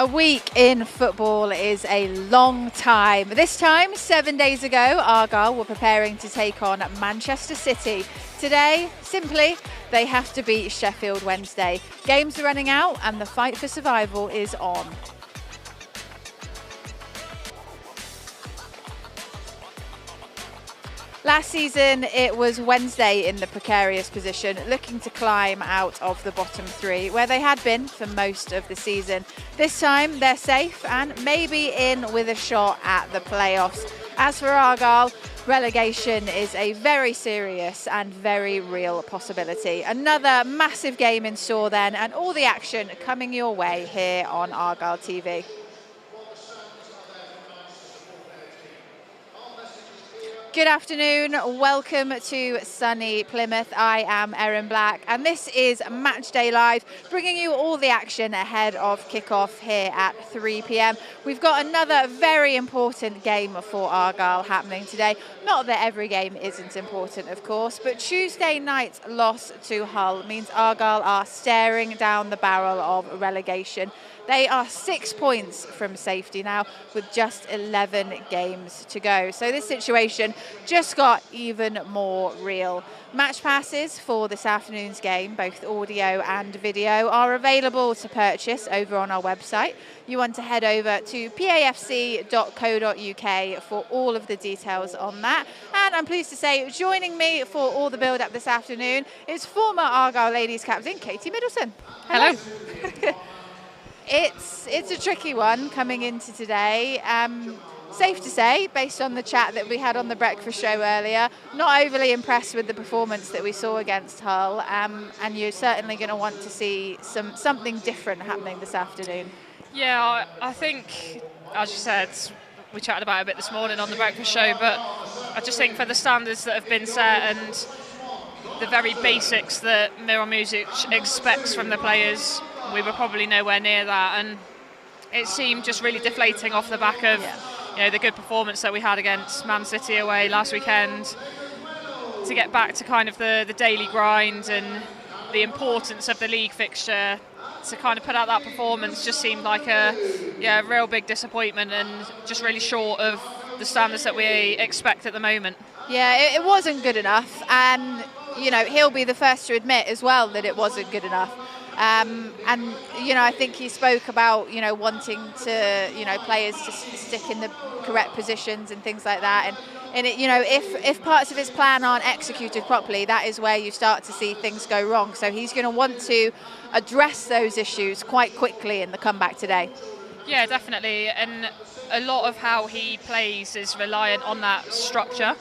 A week in football is a long time. This time, 7 days ago, Argyle were preparing to take on Manchester City. Today, simply, they have to beat Sheffield Wednesday. Games are running out and the fight for survival is on. Last season, it was Wednesday in the precarious position, looking to climb out of the bottom three, where they had been for most of the season. This time, they're safe and maybe in with a shot at the playoffs. As for Argyle, relegation is a very serious and very real possibility. Another massive game in store then, and all the action coming your way here on Argyle TV. Good afternoon, welcome to sunny Plymouth. I am Erin Black and this is Match Day Live, bringing you all the action ahead of kick-off here at 3 p.m. We've got another very important game for Argyle happening today. Not that every game isn't important, of course, but Tuesday night's loss to Hull means Argyle are staring down the barrel of relegation. They are 6 points from safety now with just 11 games to go. So this situation just got even more real. Match passes for this afternoon's game, both audio and video, are available to purchase over on our website. You want to head over to pafc.co.uk for all of the details on that. And I'm pleased to say, joining me for all the build-up this afternoon is former Argyle ladies captain, Katie Middleton. Hello. It's a tricky one coming into today. Safe to say, based on the chat that we had on the breakfast show earlier, not overly impressed with the performance that we saw against Hull, and you're certainly going to want to see something different happening this afternoon. Yeah, I think, as you said, we chatted about it a bit this morning on the breakfast show, but I just think for the standards that have been set and the very basics that Miron Music expects from the players, we were probably nowhere near that, and it seemed just really deflating off the back of the good performance that we had against Man City away last weekend. To get back to kind of the daily grind and the importance of the league fixture, to kind of put out that performance just seemed like a real big disappointment and just really short of the standards that we expect at the moment. Yeah, it wasn't good enough, and he'll be the first to admit as well that it wasn't good enough. I think he spoke about wanting to players to stick in the correct positions and things like that, and if parts of his plan aren't executed properly, that is where you start to see things go wrong. So he's going to want to address those issues quite quickly in the comeback today. Yeah, definitely, and a lot of how he plays is reliant on that structure,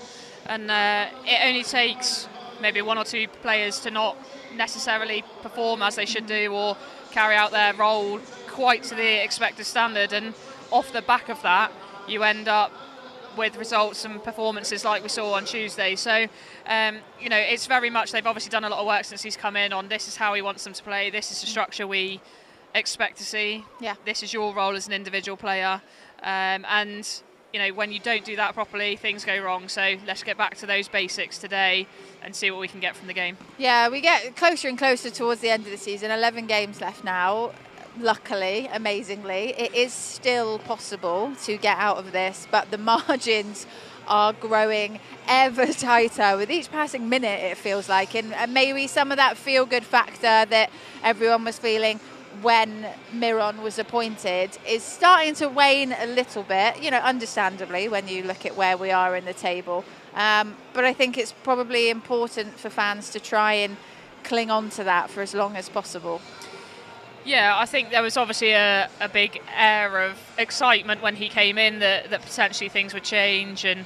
and it only takes maybe one or two players to not necessarily perform as they should do or carry out their role quite to the expected standard, and off the back of that you end up with results and performances like we saw on Tuesday. So it's very much, they've obviously done a lot of work since he's come in on this is how he wants them to play, this is the structure we expect to see, this is your role as an individual player, and when you don't do that properly, things go wrong. So let's get back to those basics today and see what we can get from the game. Yeah, we get closer and closer towards the end of the season. 11 games left now. Luckily, amazingly, it is still possible to get out of this, but the margins are growing ever tighter with each passing minute, it feels like. And maybe some of that feel-good factor that everyone was feeling when Miron was appointed is starting to wane a little bit, understandably when you look at where we are in the table. But I think it's probably important for fans to try and cling on to that for as long as possible. Yeah, I think there was obviously a big air of excitement when he came in that potentially things would change, and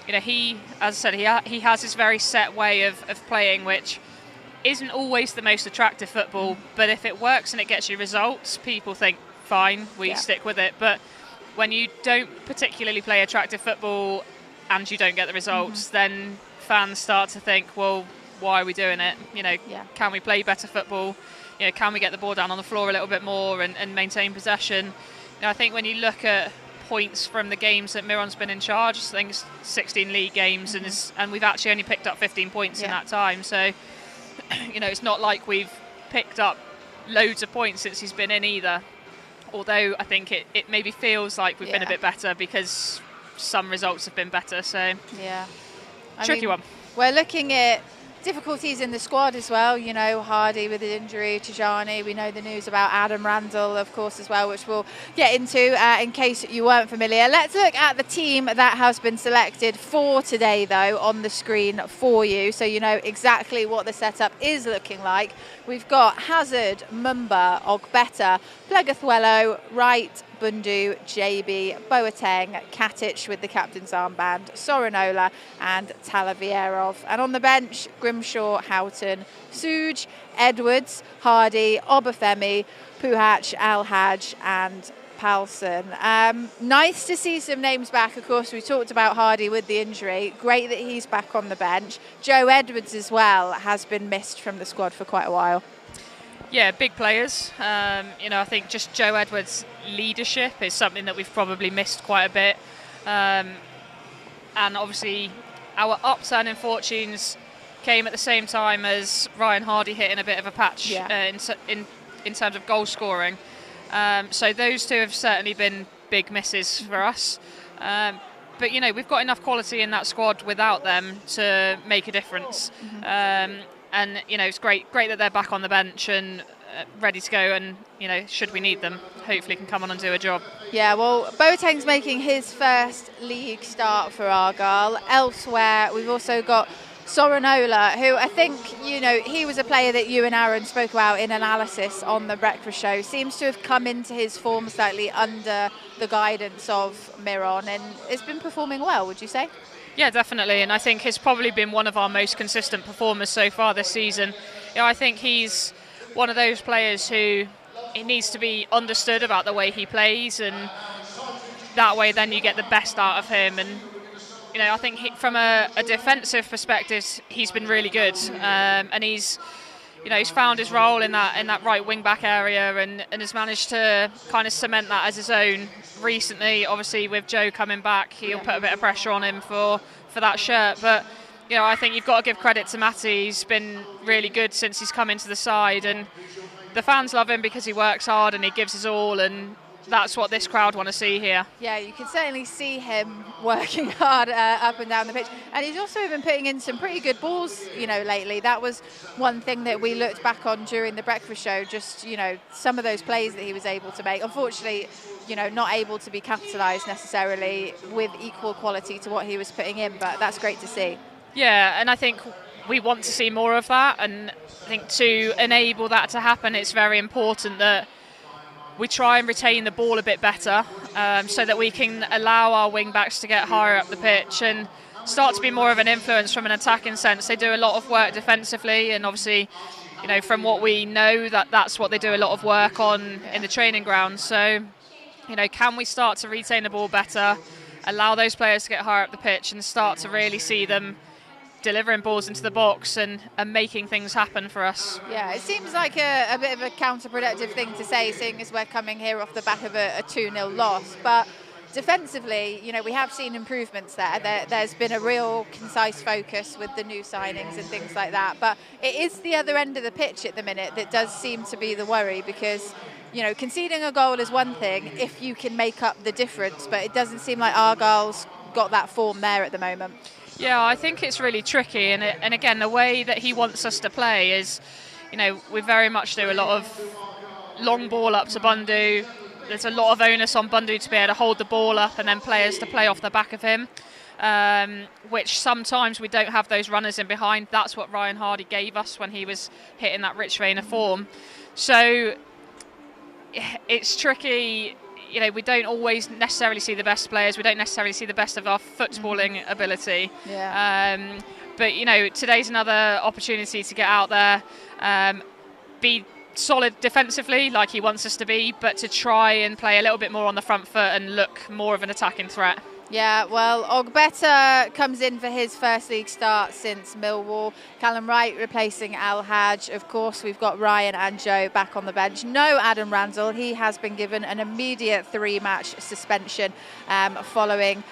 he, as I said, he has this very set way of playing, which isn't always the most attractive football, but if it works and it gets you results, people think, fine, we stick with it. But when you don't particularly play attractive football and you don't get the results, then fans start to think, well, why are we doing it? Can we play better football? Can we get the ball down on the floor a little bit more and maintain possession? I think when you look at points from the games that Miron's been in charge, I think it's 16 league games, and we've actually only picked up 15 points in that time. So it's not like we've picked up loads of points since he's been in either. although I think it maybe feels like we've been a Yeah. bit better because some results have been better. So Yeah. tricky one. We're looking at difficulties in the squad as well. You know, Hardy with an injury, Tijani. We know the news about Adam Randall, of course, as well, which we'll get into in case you weren't familiar. Let's look at the team that has been selected for today, though, on the screen for you, so you know exactly what the setup is looking like. We've got Hazard, Mumba, Ogbeta, Plegathwello, Wright, Bundu, JB, Boateng, Katic with the captain's armband, Sorinola and Talavierov. And on the bench, Grimshaw, Houghton, Suj, Edwards, Hardy, Obafemi, Puhac, Al-Haj and Palson. Nice to see some names back. Of course, we talked about Hardy with the injury. Great that he's back on the bench. Joe Edwards as well has been missed from the squad for quite a while. Yeah, big players. I think just Joe Edwards' leadership is something that we've probably missed quite a bit. And obviously, our upturn in fortunes came at the same time as Ryan Hardy hitting a bit of a patch in terms of goal scoring. So those two have certainly been big misses for us. But, we've got enough quality in that squad without them to make a difference. Mm-hmm. And, it's great that they're back on the bench and ready to go. And, should we need them, hopefully can come on and do a job. Yeah, well, Boateng's making his first league start for Argyle. Elsewhere, we've also got Sorinola, who I think, he was a player that you and Aaron spoke about in analysis on the breakfast show. Seems to have come into his form slightly under the guidance of Miron, and it's been performing well, would you say? Yeah, definitely, and I think he's probably been one of our most consistent performers so far this season. I think he's one of those players who it needs to be understood about the way he plays, and that way then you get the best out of him. And I think from a defensive perspective, he's been really good, and he's found his role in that right wing back area, and has managed to kind of cement that as his own recently. Obviously, with Joe coming back, he'll put a bit of pressure on him for that shirt. But I think you've got to give credit to Matty. He's been really good since he's come into the side, and the fans love him because he works hard and he gives his all, and that's what this crowd want to see here. Yeah, you can certainly see him working hard up and down the pitch, and he's also been putting in some pretty good balls, lately. That was one thing that we looked back on during the breakfast show, just, some of those plays that he was able to make. Unfortunately, not able to be capitalised necessarily with equal quality to what he was putting in, but that's great to see. Yeah, and I think we want to see more of that, and I think to enable that to happen, it's very important that we try and retain the ball a bit better, so that we can allow our wing backs to get higher up the pitch and start to be more of an influence from an attacking sense. They do a lot of work defensively, and obviously, from what we know, that's what they do a lot of work on in the training ground. So, can we start to retain the ball better, allow those players to get higher up the pitch and start to really see them delivering balls into the box and making things happen for us. Yeah, it seems like a bit of a counterproductive thing to say, seeing as we're coming here off the back of a 2-0 loss. But defensively, we have seen improvements there. There's been a real concise focus with the new signings and things like that. But it is the other end of the pitch at the minute that does seem to be the worry, because conceding a goal is one thing if you can make up the difference, but it doesn't seem like Argyle's got that form there at the moment. Yeah, I think it's really tricky, and again, the way that he wants us to play is, we very much do a lot of long ball up to Bundu. There's a lot of onus on Bundu to be able to hold the ball up and then players to play off the back of him, which sometimes we don't have those runners in behind. That's what Ryan Hardy gave us when he was hitting that rich vein of form. So it's tricky. We don't always necessarily see the best players. We don't necessarily see the best of our footballing ability. Yeah. But, today's another opportunity to get out there, be solid defensively like he wants us to be, but to try and play a little bit more on the front foot and look more of an attacking threat. Yeah, well, Ogbeta comes in for his first league start since Millwall. Callum Wright replacing Al-Haj. Of course, we've got Ryan and Joe back on the bench. No Adam Randall. He has been given an immediate 3-match suspension following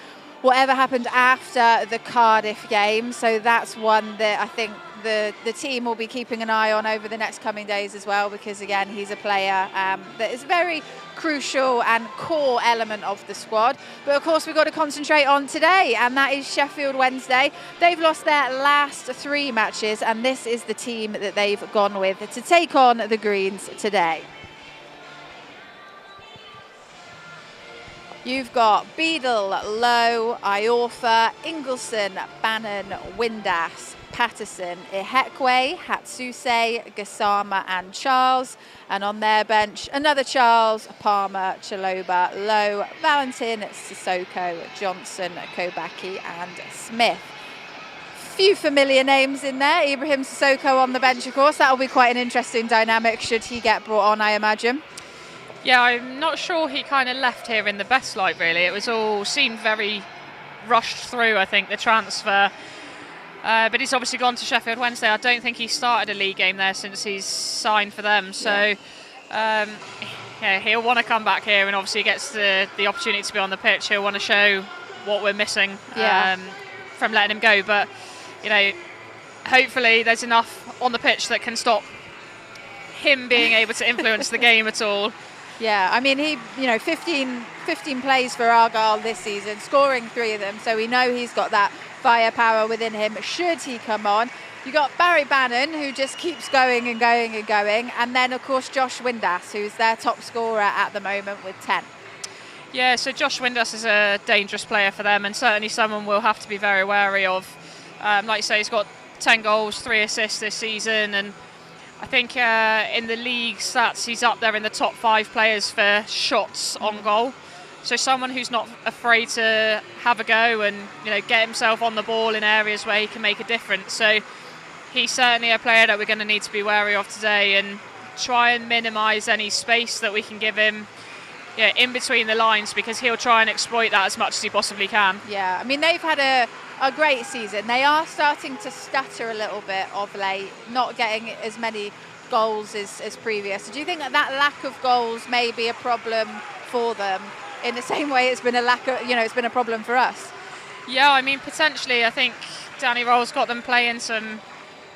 whatever happened after the Cardiff game. So that's one that I think the team will be keeping an eye on over the next coming days as well, because again, he's a player that is a very crucial and core element of the squad. But of course, we've got to concentrate on today, and that is Sheffield Wednesday. They've lost their last 3 matches, and this is the team that they've gone with to take on the Greens today. You've got Beadle, Lowe, Iorfa, Ingleson, Bannon, Windass, Patterson, Ihekwe, Hatsuse, Gassama and Charles. And on their bench, another Charles, Palmer, Chaloba, Lowe, Valentin, Sissoko, Johnson, Kobaki and Smith. Few familiar names in there. Ibrahim Sissoko on the bench, of course. That'll be quite an interesting dynamic should he get brought on, I imagine. Yeah, I'm not sure he kind of left here in the best light, really. It was all seemed very rushed through, I think, the transfer. But he's obviously gone to Sheffield Wednesday. I don't think he started a league game there since he's signed for them. So yeah, he'll want to come back here, and obviously gets the opportunity to be on the pitch. He'll want to show what we're missing from letting him go. But, you know, hopefully there's enough on the pitch that can stop him being able to influence the game at all. Yeah, I mean, he, 15 plays for Argyle this season, scoring 3 of them, so we know he's got that firepower within him should he come on. You got Barry Bannon, who just keeps going and going and going, and then, of course, Josh Windass, who's their top scorer at the moment with 10. Yeah, so Josh Windass is a dangerous player for them, and certainly someone we'll have to be very wary of. Like you say, he's got 10 goals, 3 assists this season, and I think in the league stats, he's up there in the top 5 players for shots on goal. So someone who's not afraid to have a go and get himself on the ball in areas where he can make a difference. So he's certainly a player that we're going to need to be wary of today and try and minimise any space that we can give him in between the lines, because he'll try and exploit that as much as he possibly can. Yeah, I mean, they've had a great season. They are starting to stutter a little bit of late, not getting as many goals as previous. So do you think that lack of goals may be a problem for them in the same way it's been a lack of, it's been a problem for us? Yeah, I mean, potentially. I think Danny Roll's got them playing some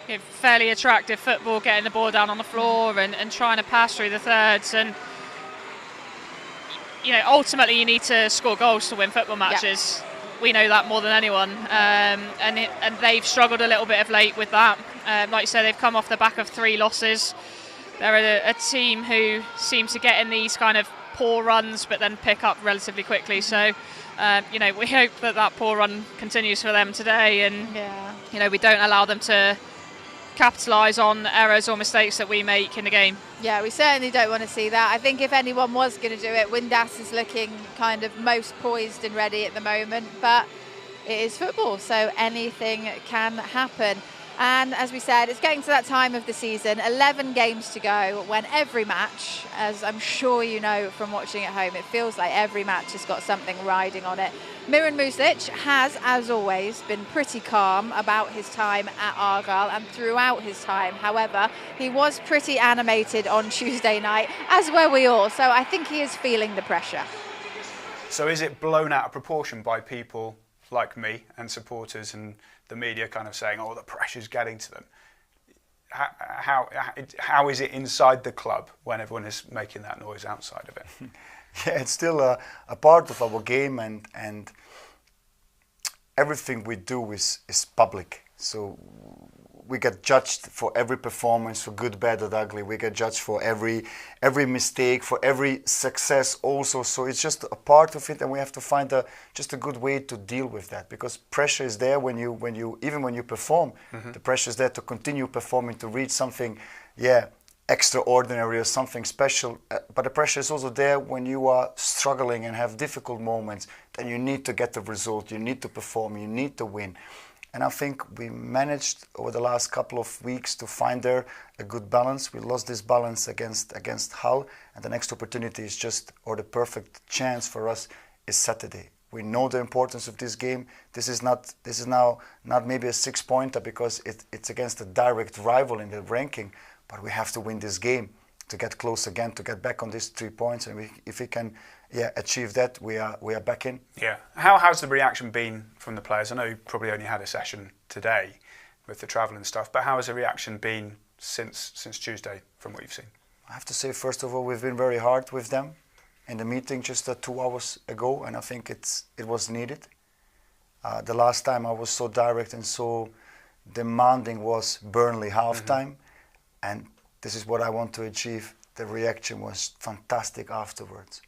fairly attractive football, getting the ball down on the floor and trying to pass through the thirds. And ultimately you need to score goals to win football matches. Yep. We know that more than anyone, and they've struggled a little bit of late with that. Like you said, they've come off the back of 3 losses. They're a team who seem to get in these kind of poor runs but then pick up relatively quickly. So, we hope that poor run continues for them today, and we don't allow them to capitalise on errors or mistakes that we make in the game. Yeah, we certainly don't want to see that. I think if anyone was going to do it, Windass is looking kind of most poised and ready at the moment, but it is football, so anything can happen. And as we said, it's getting to that time of the season, 11 games to go, when every match, as I'm sure you know from watching at home, it feels like every match has got something riding on it. Miran Muslih has, as always, been pretty calm about his time at Argyle and throughout his time. However, he was pretty animated on Tuesday night, as were we all, so I think he is feeling the pressure. So is it blown out of proportion by people like me and supporters and the media kind of saying, oh, the pressure's getting to them? How is it inside the club when everyone is making that noise outside of it? Yeah, it's still a part of our game, and everything we do is public. So we get judged for every performance, for good, bad, or ugly. We get judged for every mistake, for every success also. So it's just a part of it, and we have to find just a good way to deal with that, because pressure is there when you perform. Mm-hmm. The pressure is there to continue performing, to reach something, extraordinary or something special. But the pressure is also there when you are struggling and have difficult moments. Then you need to get the result. You need to perform. You need to win. And I think we managed over the last couple of weeks to find there a good balance. We lost this balance against Hull, and the next opportunity is the perfect chance for us is Saturday. We know the importance of this game. This is now not maybe a 6-pointer because it's against a direct rival in the ranking, but we have to win this game to get close again, to get back on these 3 points. And if we can achieve that, we are back in. Yeah. How has the reaction been from the players? I know you probably only had a session today, with the travel and stuff. But how has the reaction been since Tuesday, from what you've seen? I have to say, first of all, we've been very hard with them in the meeting just 2 hours ago, and I think it was needed. The last time I was so direct and so demanding was Burnley halftime, and this is what I want to achieve. The reaction was fantastic afterwards.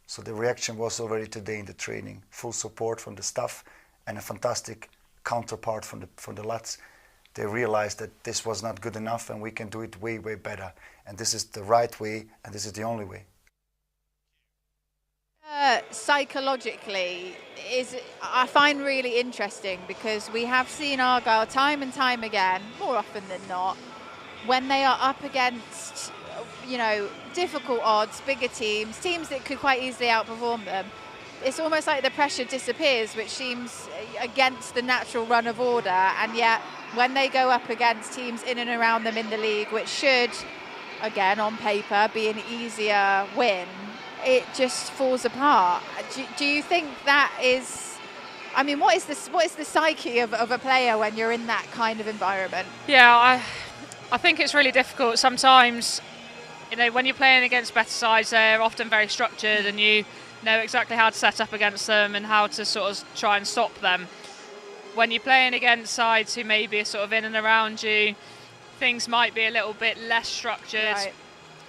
So the reaction was already today in the training, full support from the staff and a fantastic counterpart from the lads. They realized that this was not good enough and we can do it way, way better. And this is the right way and this is the only way. Psychologically, I find really interesting because we have seen Argyle time and time again, more often than not, when they are up against, you know, difficult odds, bigger teams that could quite easily outperform them. It's almost like the pressure disappears, which seems against the natural run of order, and yet when they go up against teams in and around them in the league, which should, again, on paper, be an easier win, it just falls apart. Do you think that is, I mean, what is the psyche of a player when you're in that kind of environment? Yeah, I think it's really difficult sometimes. You know, when you're playing against better sides, they're often very structured and you know exactly how to set up against them and how to sort of try and stop them. When you're playing against sides who maybe are sort of in and around you, things might be a little bit less structured, right,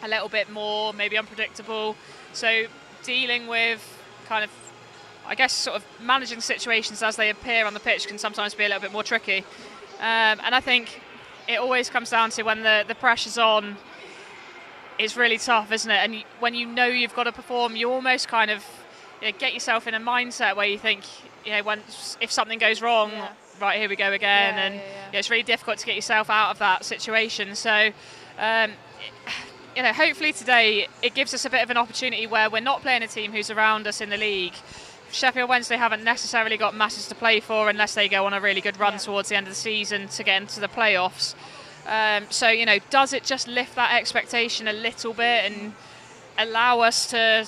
a little bit more maybe unpredictable. So dealing with kind of, I guess, sort of managing situations as they appear on the pitch can sometimes be a little bit more tricky. And I think it always comes down to when the pressure's on, it's really tough, isn't it? And when you know you've got to perform, you almost kind of, you know, get yourself in a mindset where you think, you know, if something goes wrong, right, here we go again. You know, it's really difficult to get yourself out of that situation. So, you know, hopefully today it gives us a bit of an opportunity where we're not playing a team who's around us in the league. Sheffield Wednesday haven't necessarily got masses to play for unless they go on a really good run towards the end of the season to get into the playoffs. So, you know, does it just lift that expectation a little bit and allow us to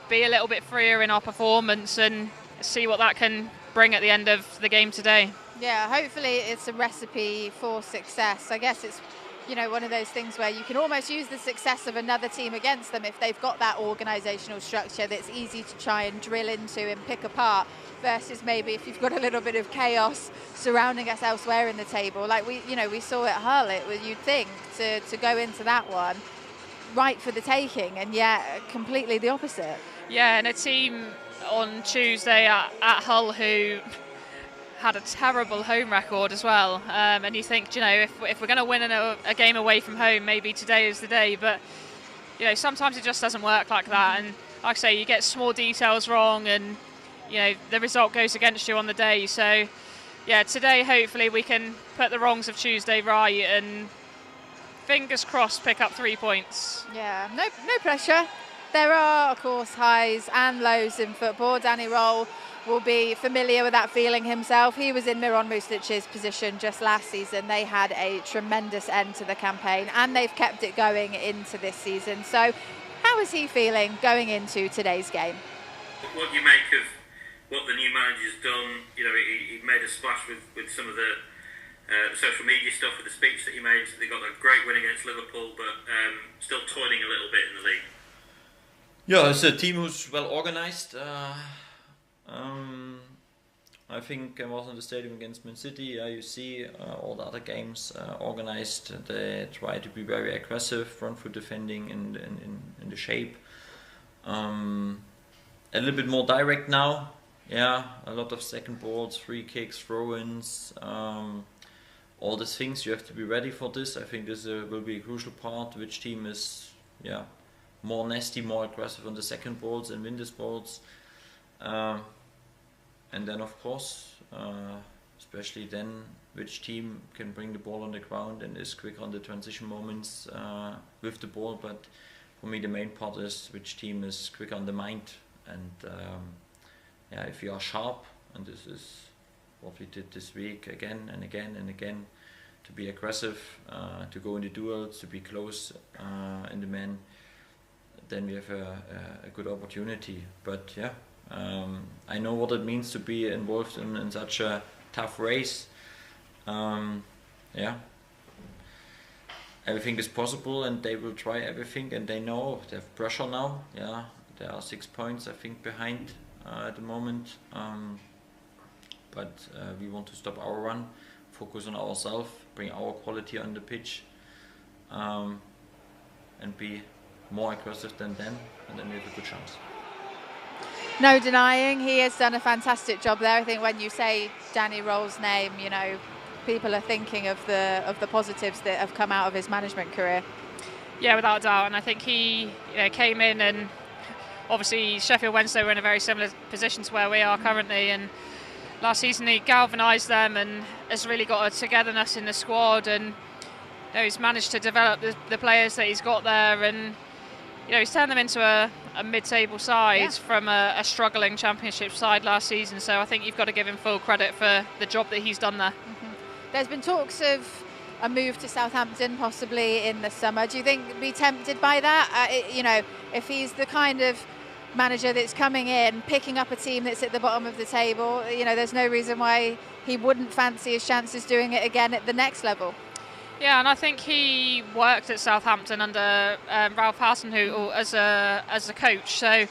be a little bit freer in our performance and see what that can bring at the end of the game today? Yeah, hopefully it's a recipe for success. I guess it's, you know, one of those things where you can almost use the success of another team against them if they've got that organisational structure that's easy to try and drill into and pick apart, versus maybe if you've got a little bit of chaos surrounding us elsewhere in the table. Like we saw at Hull, you'd think to go into that one right for the taking, and yet completely the opposite. Yeah, and a team on Tuesday at Hull who had a terrible home record as well, and you think, you know, if we're going to win a game away from home, maybe today is the day. But you know, sometimes it just doesn't work like that, and like I say, you get small details wrong, and you know, the result goes against you on the day. So yeah, today hopefully we can put the wrongs of Tuesday right and fingers crossed pick up 3 points. Yeah, no pressure. There are, of course, highs and lows in football. Danny Roll will be familiar with that feeling himself. He was in Miron Muslic's position just last season. They had a tremendous end to the campaign and they've kept it going into this season. So how is he feeling going into today's game? What do you make of what the new manager's done? You know, he made a splash with some of the social media stuff with the speech that he made. They got a great win against Liverpool, but still toiling a little bit in the league. Yeah, it's a team who's well organized. I think I was in the stadium against Man City. You see all the other games organized. They try to be very aggressive, front foot defending in the shape. A little bit more direct now. Yeah, a lot of second balls, free kicks, throw-ins. All these things, you have to be ready for this. I think this will be a crucial part. Which team is, more nasty, more aggressive on the second balls and win these balls. And then, of course, especially then, which team can bring the ball on the ground and is quick on the transition moments with the ball. But for me, the main part is which team is quick on the mind. And if you are sharp, and this is what we did this week again and again and again, to be aggressive, to go into duels, to be close in the man, then we have a good opportunity. But yeah, I know what it means to be involved in such a tough race. yeah, everything is possible, and they will try everything, and they know they have pressure now. Yeah, there are 6 points I think behind at the moment, but we want to stop our run, focus on ourselves, bring our quality on the pitch, and be more aggressive than them, and then we have a good chance. No denying, he has done a fantastic job there. I think when you say Danny Roll's name, you know, people are thinking of the positives that have come out of his management career. Yeah, without a doubt. And I think he came in, and obviously Sheffield Wednesday were in a very similar position to where we are currently. And last season he galvanised them and has really got a togetherness in the squad. And he's managed to develop the players that he's got there, and he's turned them into a mid-table side from a struggling Championship side last season. So I think you've got to give him full credit for the job that he's done there. Mm-hmm. There's been talks of a move to Southampton possibly in the summer. Do you think he'd be tempted by that? If he's the kind of manager that's coming in, picking up a team that's at the bottom of the table, there's no reason why he wouldn't fancy his chances doing it again at the next level. Yeah, and I think he worked at Southampton under Ralph Hasenhüttl as a coach, so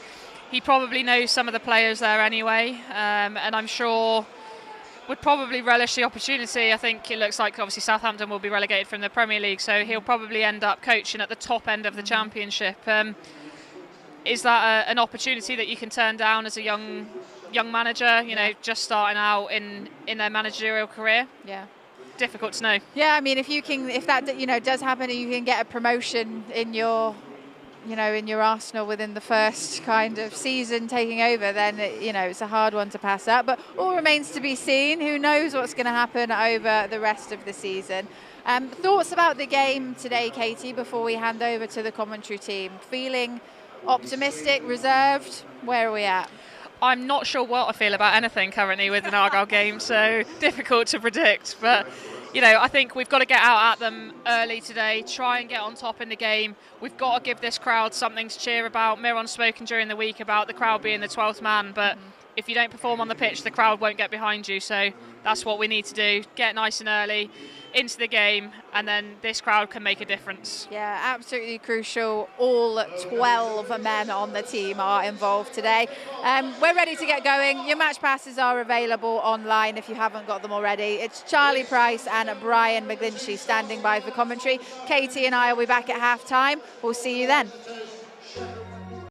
he probably knows some of the players there anyway, and I'm sure would probably relish the opportunity. I think it looks like obviously Southampton will be relegated from the Premier League, so he'll probably end up coaching at the top end of the Championship. Is that an opportunity that you can turn down as a young manager, just starting out in their managerial career? Yeah. Difficult to know. Yeah, I mean, if that does happen, and you can get a promotion in your Arsenal within the first kind of season taking over, then it's a hard one to pass up. But all remains to be seen. Who knows what's going to happen over the rest of the season? Thoughts about the game today, Katie, before we hand over to the commentary team? Feeling optimistic, reserved? Where are we at? I'm not sure what I feel about anything currently with an Argyle game, so difficult to predict. But, I think we've got to get out at them early today, try and get on top in the game. We've got to give this crowd something to cheer about. Miron's spoken during the week about the crowd being the 12th man, but if you don't perform on the pitch, the crowd won't get behind you. So that's what we need to do, get nice and early into the game, and then this crowd can make a difference. Yeah, absolutely crucial. All 12 men on the team are involved today. We're ready to get going. Your match passes are available online if you haven't got them already. It's Charlie Price and Brian McGlinchey standing by for commentary. Katie and I will be back at half time. We'll see you then.